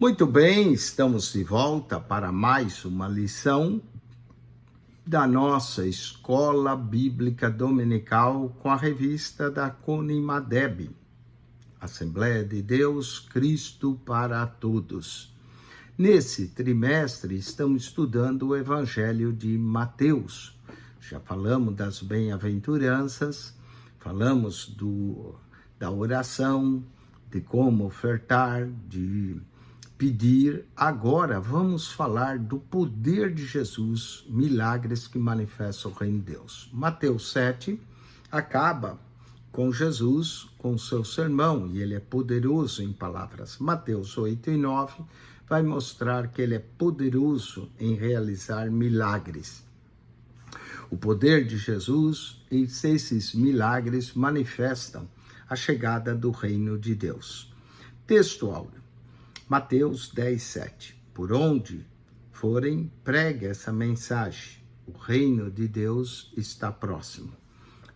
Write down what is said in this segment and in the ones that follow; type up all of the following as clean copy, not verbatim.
Muito bem, estamos de volta para mais uma lição da nossa Escola Bíblica Dominical com a revista da Conimadeb, Assembleia de Deus, Cristo para Todos. Nesse trimestre estamos estudando o Evangelho de Mateus. Já falamos das bem-aventuranças, falamos da oração, de como ofertar, de pedir. Agora vamos falar do poder de Jesus, milagres que manifestam o reino de Deus. Mateus 7 acaba com Jesus, com seu sermão, e ele é poderoso em palavras. Mateus 8 e 9 vai mostrar que ele é poderoso em realizar milagres. O poder de Jesus e esses milagres manifestam a chegada do reino de Deus. Texto áureo. Mateus 10, 7. Por onde forem, pregue essa mensagem. O reino de Deus está próximo.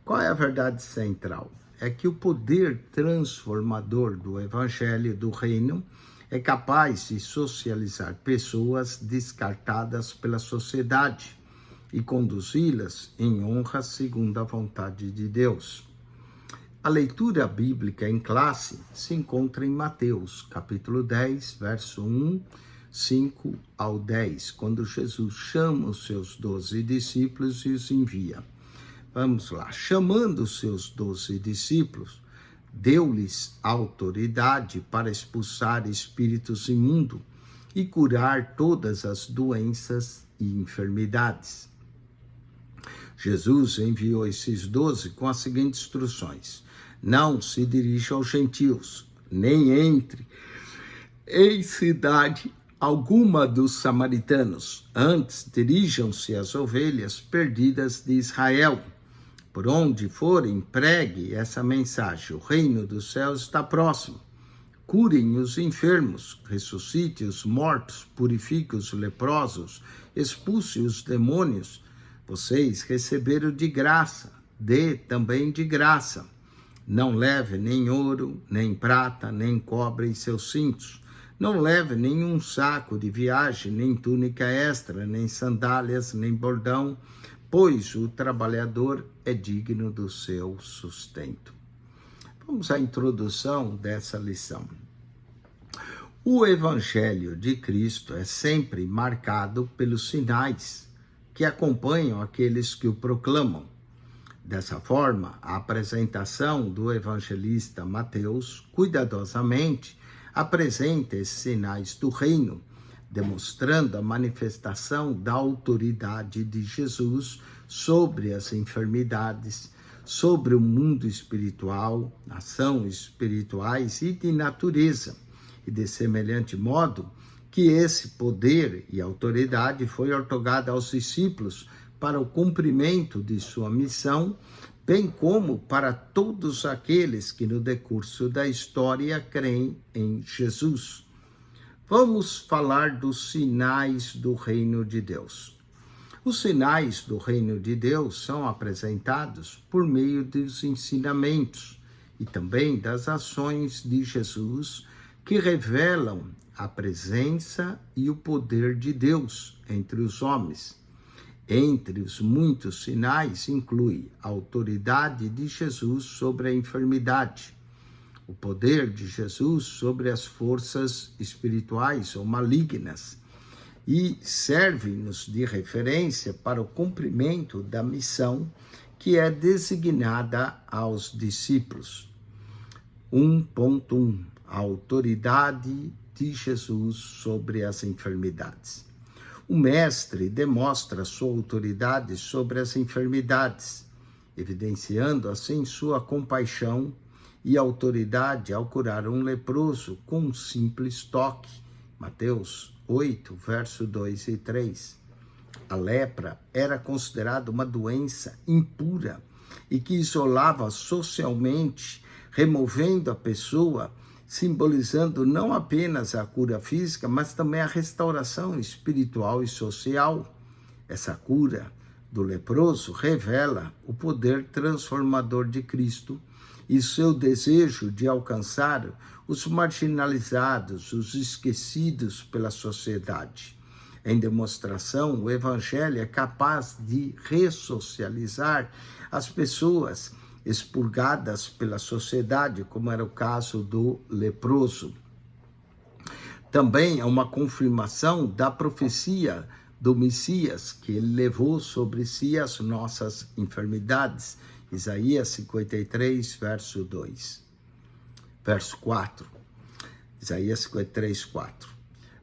Qual é a verdade central? É que o poder transformador do evangelho do reino é capaz de socializar pessoas descartadas pela sociedade e conduzi-las em honra segundo a vontade de Deus. A leitura bíblica em classe se encontra em Mateus, capítulo 10, verso 1, 5 ao 10, quando Jesus chama os seus 12 discípulos e os envia. Vamos lá. Chamando os seus 12 discípulos, deu-lhes autoridade para expulsar espíritos imundos e curar todas as doenças e enfermidades. Jesus enviou esses 12 com as seguintes instruções: não se dirija aos gentios, nem entre em cidade alguma dos samaritanos. Antes, dirijam-se às ovelhas perdidas de Israel. Por onde forem, pregue essa mensagem: o reino dos céus está próximo. Curem os enfermos, ressuscite os mortos, purifique os leprosos, expulse os demônios. Vocês receberam de graça, dê também de graça. Não leve nem ouro, nem prata, nem cobre em seus cintos. Não leve nenhum saco de viagem, nem túnica extra, nem sandálias, nem bordão, pois o trabalhador é digno do seu sustento. Vamos à introdução dessa lição. O Evangelho de Cristo é sempre marcado pelos sinais que acompanham aqueles que o proclamam. Dessa forma, a apresentação do evangelista Mateus cuidadosamente apresenta esses sinais do reino, demonstrando a manifestação da autoridade de Jesus sobre as enfermidades, sobre o mundo espiritual, ações espirituais e de natureza. E de semelhante modo, que esse poder e autoridade foi otorgado aos discípulos para o cumprimento de sua missão, bem como para todos aqueles que no decurso da história creem em Jesus. Vamos falar dos sinais do reino de Deus. Os sinais do reino de Deus são apresentados por meio dos ensinamentos e também das ações de Jesus, que revelam a presença e o poder de Deus entre os homens. Entre os muitos sinais, inclui a autoridade de Jesus sobre a enfermidade, o poder de Jesus sobre as forças espirituais ou malignas, e serve-nos de referência para o cumprimento da missão que é designada aos discípulos. 1.1 A autoridade de Jesus sobre as enfermidades. O mestre demonstra sua autoridade sobre as enfermidades, evidenciando assim sua compaixão e autoridade ao curar um leproso com um simples toque. Mateus 8, verso 2 e 3. A lepra era considerada uma doença impura e que isolava socialmente, removendo a pessoa, simbolizando não apenas a cura física, mas também a restauração espiritual e social. Essa cura do leproso revela o poder transformador de Cristo e seu desejo de alcançar os marginalizados, os esquecidos pela sociedade. Em demonstração, o Evangelho é capaz de ressocializar as pessoas expurgadas pela sociedade, como era o caso do leproso. Também é uma confirmação da profecia do Messias, que ele levou sobre si as nossas enfermidades. Isaías 53, verso 4. Isaías 53, 4.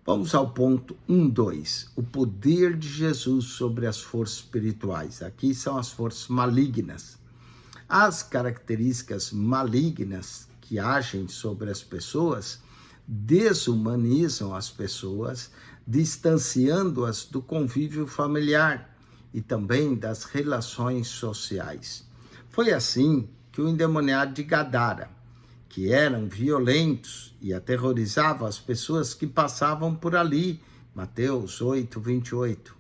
Vamos ao ponto 1.2. O poder de Jesus sobre as forças espirituais. Aqui são as forças malignas. As características malignas que agem sobre as pessoas desumanizam as pessoas, distanciando-as do convívio familiar e também das relações sociais. Foi assim que o endemoniado de Gadara, que eram violentos e aterrorizavam as pessoas que passavam por ali, Mateus 8, 28,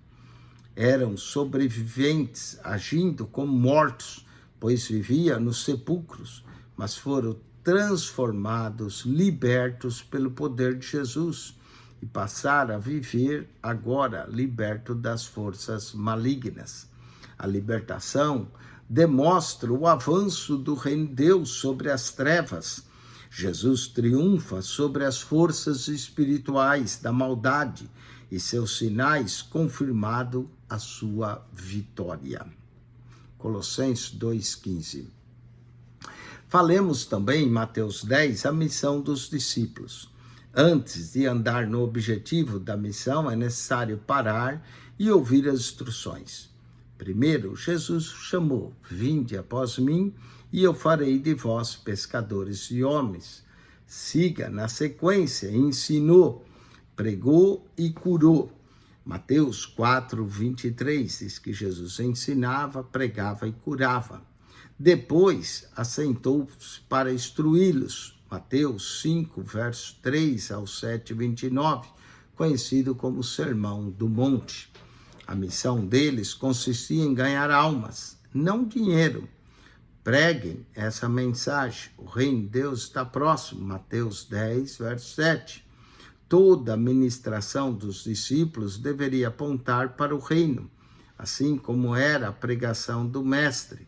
eram sobreviventes, agindo como mortos, pois viviam nos sepulcros, mas foram transformados, libertos pelo poder de Jesus e passaram a viver agora libertos das forças malignas. A libertação demonstra o avanço do reino de Deus sobre as trevas. Jesus triunfa sobre as forças espirituais da maldade e seus sinais confirmado a sua vitória. Colossenses 2,15. Falemos também em Mateus 10 a missão dos discípulos. Antes de andar no objetivo da missão, é necessário parar e ouvir as instruções. Primeiro, Jesus chamou: vinde após mim, e eu farei de vós pescadores de homens. Siga na sequência, ensinou, pregou e curou. Mateus 4, 23 diz que Jesus ensinava, pregava e curava. Depois, assentou-se para instruí-los. Mateus 5, versos 3 ao 7, 29, conhecido como Sermão do Monte. A missão deles consistia em ganhar almas, não dinheiro. Preguem essa mensagem. O reino de Deus está próximo. Mateus 10, verso 7. Toda a ministração dos discípulos deveria apontar para o reino, assim como era a pregação do Mestre.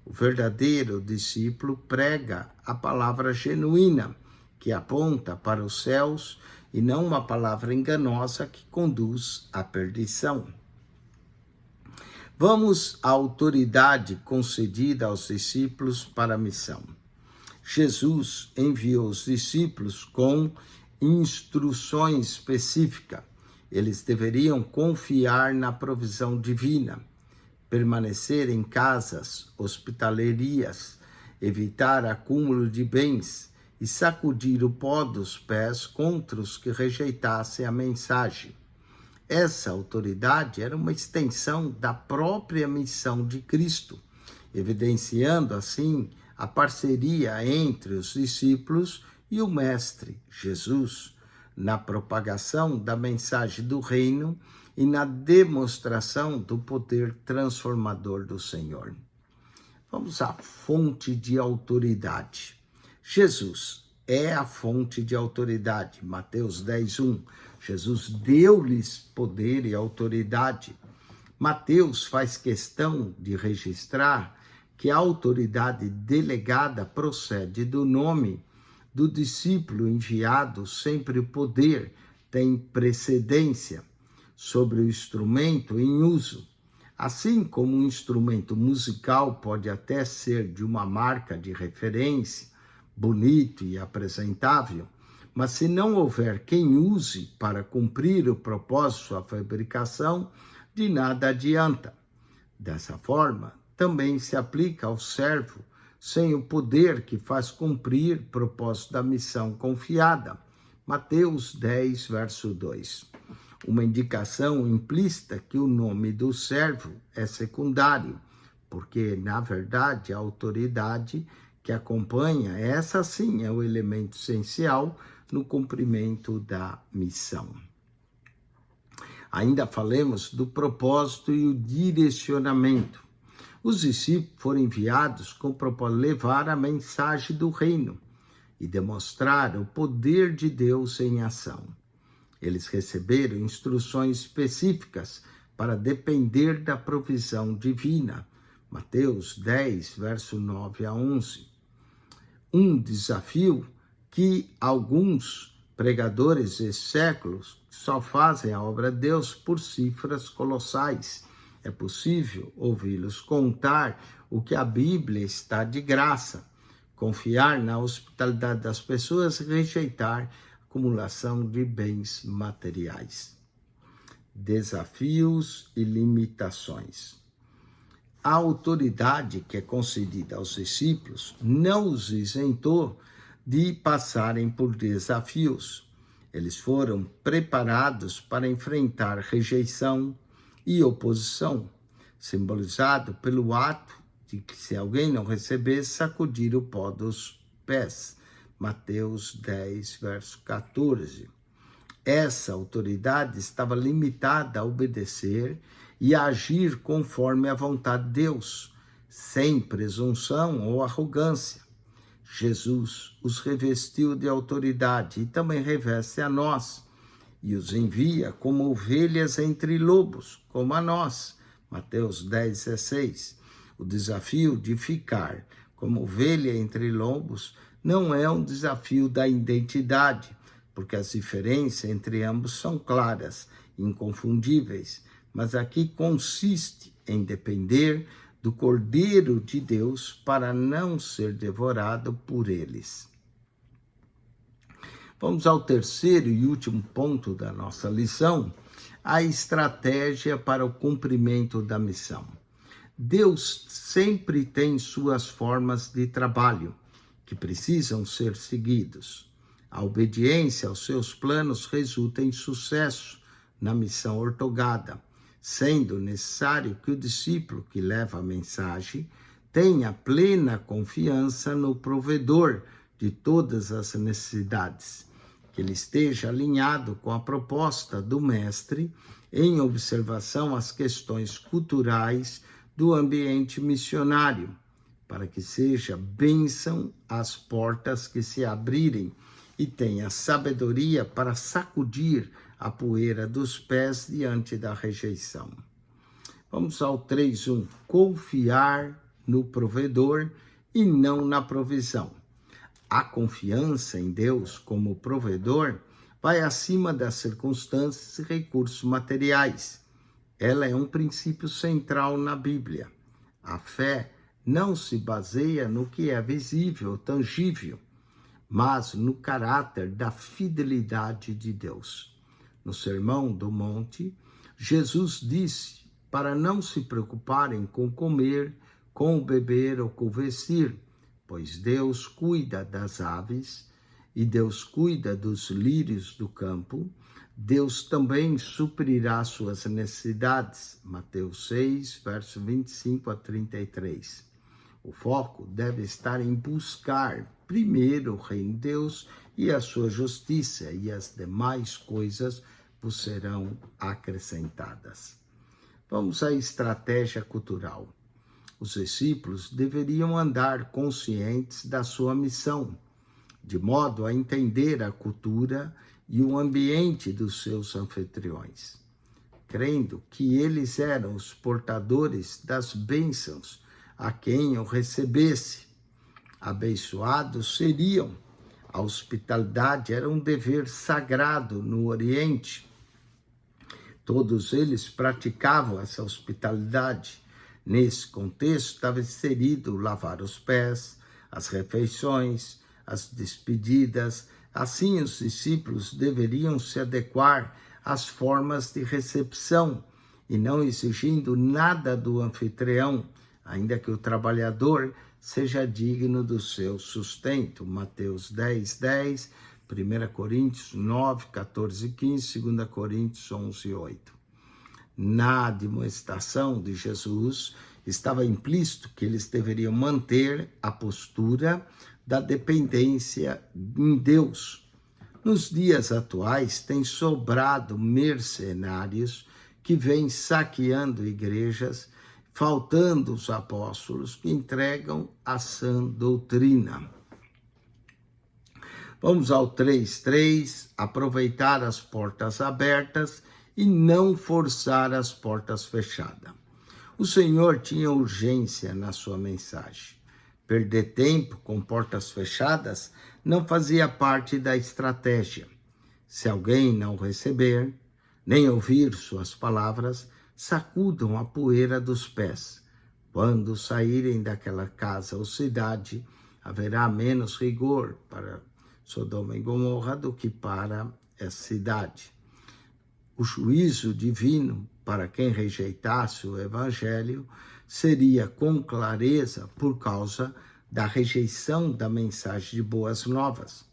O verdadeiro discípulo prega a palavra genuína, que aponta para os céus, e não uma palavra enganosa que conduz à perdição. Vamos à autoridade concedida aos discípulos para a missão. Jesus enviou os discípulos com instruções específicas. Eles deveriam confiar na provisão divina, permanecer em casas, hospitalarias, evitar acúmulo de bens e sacudir o pó dos pés contra os que rejeitassem a mensagem. Essa autoridade era uma extensão da própria missão de Cristo, evidenciando assim a parceria entre os discípulos e o Mestre Jesus, na propagação da mensagem do reino e na demonstração do poder transformador do Senhor. Vamos à fonte de autoridade. Jesus é a fonte de autoridade. Mateus 10:1. Jesus deu-lhes poder e autoridade. Mateus faz questão de registrar que a autoridade delegada procede do nome do discípulo enviado. Sempre o poder tem precedência sobre o instrumento em uso. Assim como um instrumento musical pode até ser de uma marca de referência, bonito e apresentável, mas se não houver quem use para cumprir o propósito de sua fabricação, de nada adianta. Dessa forma, também se aplica ao servo sem o poder que faz cumprir o propósito da missão confiada. Mateus 10, verso 2. Uma indicação implícita que o nome do servo é secundário, porque, na verdade, a autoridade que acompanha, essa sim é o elemento essencial no cumprimento da missão. Ainda falemos do propósito e o direcionamento. Os discípulos foram enviados com o propósito de levar a mensagem do reino e demonstrar o poder de Deus em ação. Eles receberam instruções específicas para depender da provisão divina. Mateus 10, verso 9 a 11. Um desafio que alguns pregadores de séculos só fazem a obra de Deus por cifras colossais. É possível ouvi-los contar o que a Bíblia está de graça, confiar na hospitalidade das pessoas e rejeitar a acumulação de bens materiais. Desafios e limitações. A autoridade que é concedida aos discípulos não os isentou de passarem por desafios. Eles foram preparados para enfrentar rejeição e oposição, simbolizado pelo ato de que, se alguém não receber, sacudir o pó dos pés. Mateus 10, verso 14. Essa autoridade estava limitada a obedecer e a agir conforme a vontade de Deus, sem presunção ou arrogância. Jesus os revestiu de autoridade e também reveste a nós, e os envia como ovelhas entre lobos, como a nós. Mateus 10, 16. O desafio de ficar como ovelha entre lobos não é um desafio da identidade, porque as diferenças entre ambos são claras, inconfundíveis, mas aqui consiste em depender do Cordeiro de Deus para não ser devorado por eles. Vamos ao terceiro e último ponto da nossa lição, a estratégia para o cumprimento da missão. Deus sempre tem suas formas de trabalho que precisam ser seguidos. A obediência aos seus planos resulta em sucesso na missão ortogada, sendo necessário que o discípulo que leva a mensagem tenha plena confiança no provedor de todas as necessidades, que ele esteja alinhado com a proposta do mestre em observação às questões culturais do ambiente missionário, para que seja bênção às portas que se abrirem e tenha sabedoria para sacudir a poeira dos pés diante da rejeição. Vamos ao 3.1. Confiar no provedor e não na provisão. A confiança em Deus como provedor vai acima das circunstâncias e recursos materiais. Ela é um princípio central na Bíblia. A fé não se baseia no que é visível, tangível, mas no caráter da fidelidade de Deus. No Sermão do Monte, Jesus disse para não se preocuparem com comer, com beber ou com vestir, pois Deus cuida das aves e Deus cuida dos lírios do campo. Deus também suprirá suas necessidades. Mateus 6, verso 25 a 33. O foco deve estar em buscar primeiro o reino de Deus e a sua justiça, e as demais coisas vos serão acrescentadas. Vamos à estratégia cultural. Os discípulos deveriam andar conscientes da sua missão, de modo a entender a cultura e o ambiente dos seus anfitriões, crendo que eles eram os portadores das bênçãos a quem o recebesse. Abençoados seriam. A hospitalidade era um dever sagrado no Oriente. Todos eles praticavam essa hospitalidade. Nesse contexto, estava inserido lavar os pés, as refeições, as despedidas. Assim, os discípulos deveriam se adequar às formas de recepção e não exigindo nada do anfitrião, ainda que o trabalhador seja digno do seu sustento. Mateus 10, 10, 1 Coríntios 9, 14 e 15, 2 Coríntios 11, 8. Na admoestação de Jesus, estava implícito que eles deveriam manter a postura da dependência em Deus. Nos dias atuais, tem sobrado mercenários que vêm saqueando igrejas, faltando os apóstolos que entregam a sã doutrina. Vamos ao 3:3, aproveitar as portas abertas e não forçar as portas fechadas. O Senhor tinha urgência na sua mensagem. Perder tempo com portas fechadas não fazia parte da estratégia. Se alguém não receber, nem ouvir suas palavras, sacudam a poeira dos pés. Quando saírem daquela casa ou cidade, haverá menos rigor para Sodoma e Gomorra do que para essa cidade. O juízo divino para quem rejeitasse o evangelho seria com clareza por causa da rejeição da mensagem de boas novas.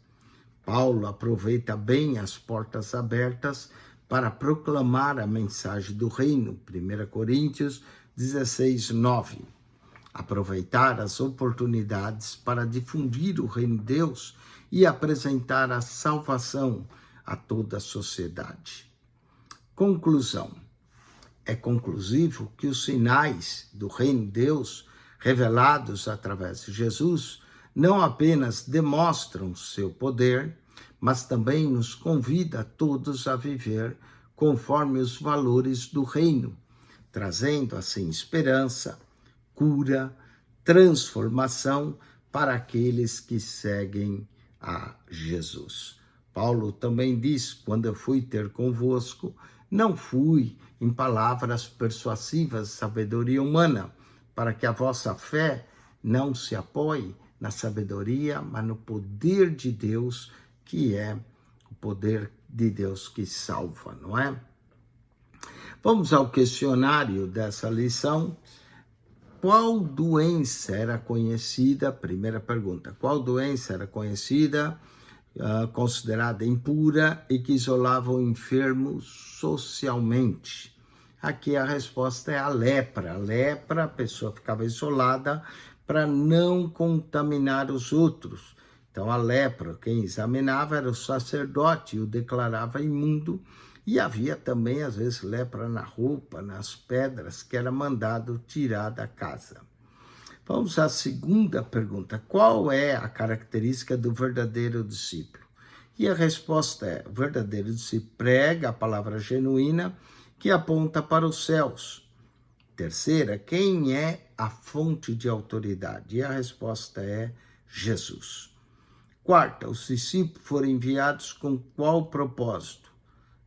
Paulo aproveita bem as portas abertas para proclamar a mensagem do reino, 1 Coríntios 16:9. Aproveitar as oportunidades para difundir o reino de Deus e apresentar a salvação a toda a sociedade. Conclusão. É conclusivo que os sinais do reino de Deus, revelados através de Jesus, não apenas demonstram seu poder, mas também nos convida a todos a viver conforme os valores do reino, trazendo assim esperança, cura, transformação para aqueles que seguem a Jesus. Paulo também diz, quando eu fui ter convosco, não fui em palavras persuasivas, sabedoria humana, para que a vossa fé não se apoie na sabedoria, mas no poder de Deus, que é o poder de Deus que salva, não é? Vamos ao questionário dessa lição. Qual doença era conhecida? Primeira pergunta. Qual doença era conhecida, considerada impura e que isolava o enfermo socialmente? Aqui a resposta é a lepra. A lepra, a pessoa ficava isolada para não contaminar os outros. Então a lepra, quem examinava era o sacerdote e o declarava imundo. E havia também, às vezes, lepra na roupa, nas pedras, que era mandado tirar da casa. Vamos à segunda pergunta. Qual é a característica do verdadeiro discípulo? E a resposta é, o verdadeiro discípulo prega a palavra genuína que aponta para os céus. Terceira, quem é a fonte de autoridade? E a resposta é Jesus. Quarta, os discípulos foram enviados com qual propósito?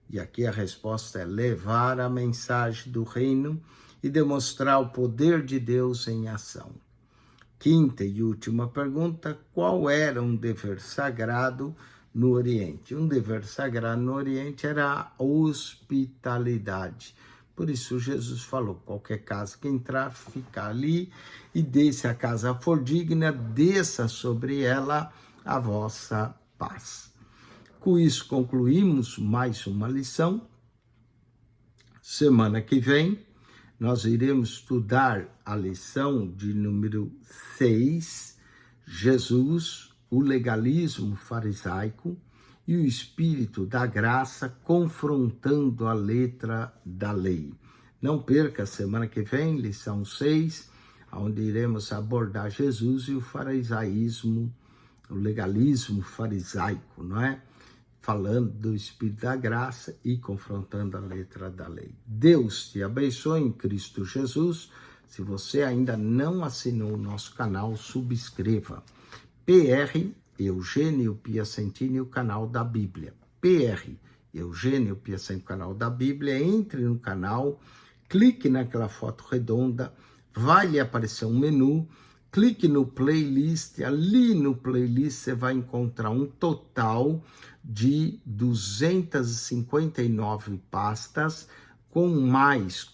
E aqui a resposta é levar a mensagem do reino e demonstrar o poder de Deus em ação. Quinta e última pergunta, qual era um dever sagrado no Oriente? Um dever sagrado no Oriente era a hospitalidade. Por isso Jesus falou, qualquer casa que entrar, fica ali, e se a casa for digna, desça sobre ela a vossa paz. Com isso, concluímos mais uma lição. Semana que vem, nós iremos estudar a lição de número 6, Jesus, o legalismo farisaico e o espírito da graça confrontando a letra da lei. Não perca, semana que vem, lição 6, onde iremos abordar Jesus e o farisaísmo, o legalismo farisaico, não é? Falando do Espírito da Graça e confrontando a letra da lei. Deus te abençoe em Cristo Jesus. Se você ainda não assinou o nosso canal, subscreva. PR Eugênio Piacentini, o canal da Bíblia. PR Eugênio Piacentini, o canal da Bíblia. Entre no canal, clique naquela foto redonda, vai lhe aparecer um menu. Clique no playlist, ali no playlist você vai encontrar um total de 259 pastas com mais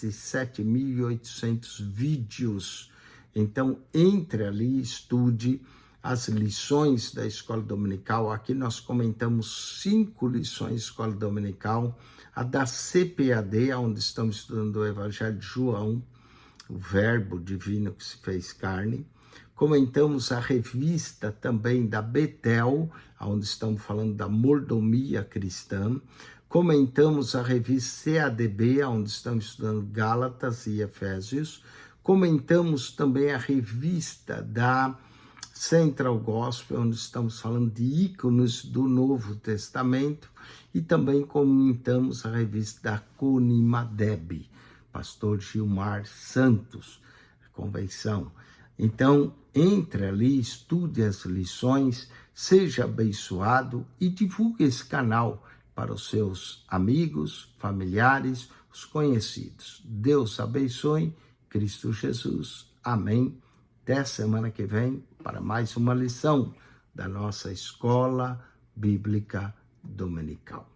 de 7.800 vídeos. Então, entre ali, estude as lições da Escola Dominical. Aqui nós comentamos 5 lições de Escola Dominical, a da CPAD, onde estamos estudando o Evangelho de João, o verbo divino que se fez carne. Comentamos a revista também da Betel, onde estamos falando da mordomia cristã. comentamos a revista CADB, onde estamos estudando Gálatas e Efésios, comentamos também a revista da Central Gospel, onde estamos falando de ícones do Novo Testamento, e também comentamos a revista da Conimadeb, pastor Gilmar Santos, convenção. Então, entre ali, estude as lições, seja abençoado e divulgue esse canal para os seus amigos, familiares, os conhecidos. Deus abençoe, Cristo Jesus. Amém. Até semana que vem para mais uma lição da nossa Escola Bíblica Dominical.